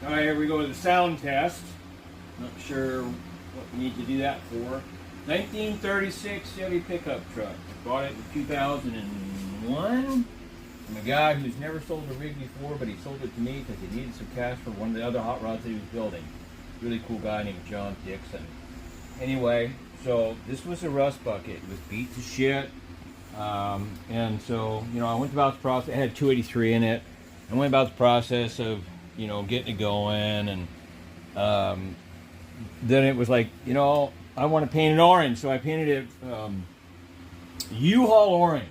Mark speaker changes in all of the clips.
Speaker 1: Alright, here we go with the sound test. Not sure what we need to do that for. 1936 Chevy pickup truck. Bought it in 2001 from a guy who's never sold a rig before, but he sold it to me because he needed some cash for one of the other hot rods that he was building. Really cool guy named John Dixon. Anyway, so this was a rust bucket. It was beat to shit. And so, you know, I went about the process. It had 283 in it. I went about the process of, you know, getting it going, and then it was like, you know, I want to paint it orange, so I painted it U-Haul orange,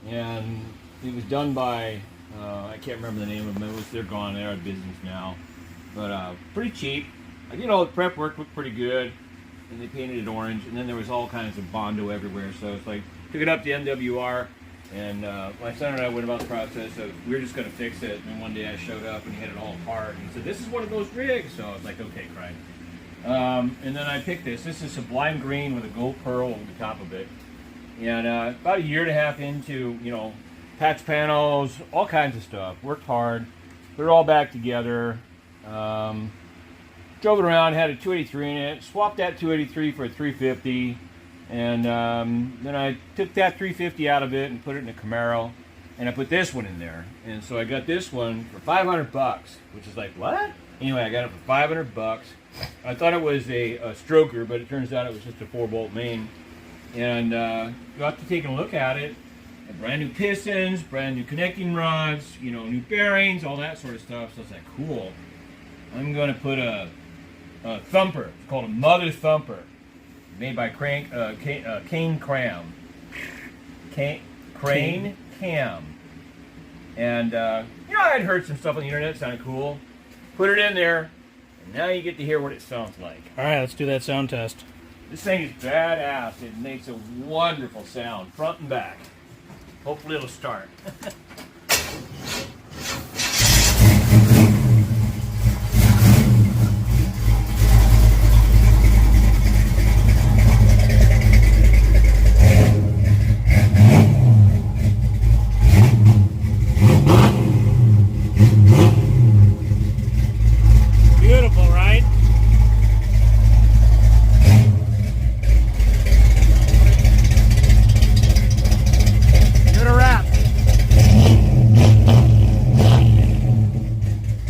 Speaker 1: and it was done by I can't remember the name of them. They're gone. They're out of business now, but pretty cheap. I did all the prep work, looked pretty good, and they painted it orange. And then there was all kinds of Bondo everywhere, so it's like took it up to MWR. And my son and I went about the process of, we were just going to fix it. And one day I showed up and he had it all apart. And he said, "This is one of those rigs." So I was like, okay, Craig. And then I picked this. This is sublime green with a gold pearl over the top of it. And about a year and a half into, you know, patch panels, all kinds of stuff. Worked hard. Put it all back together. Drove it around, had a 283 in it. Swapped that 283 for a 350. And then I took that 350 out of it and put it in a Camaro, and I put this one in there. And so I got this one for $500, which is like, what? Anyway, I got it for $500. I thought it was a stroker, but it turns out it was just a 4-bolt main. And got to taking a look at it. Had brand new pistons, brand new connecting rods, you know, new bearings, all that sort of stuff. So I was like, cool. I'm going to put a thumper. It's called a mother thumper. Made by Crane Cram. Crane Cam. And, you know, I had heard some stuff on the internet. It sounded cool. Put it in there, and now you get to hear what it sounds like.
Speaker 2: All right, let's do that sound test.
Speaker 1: This thing is badass. It makes a wonderful sound, front and back. Hopefully it'll start.
Speaker 2: Beautiful, right? Give it a wrap.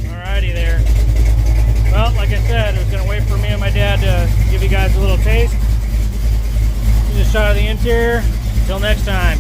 Speaker 2: Alrighty there. Well, like I said, I was going to wait for me and my dad to give you guys a little taste. Just a shot of the interior. Until next time.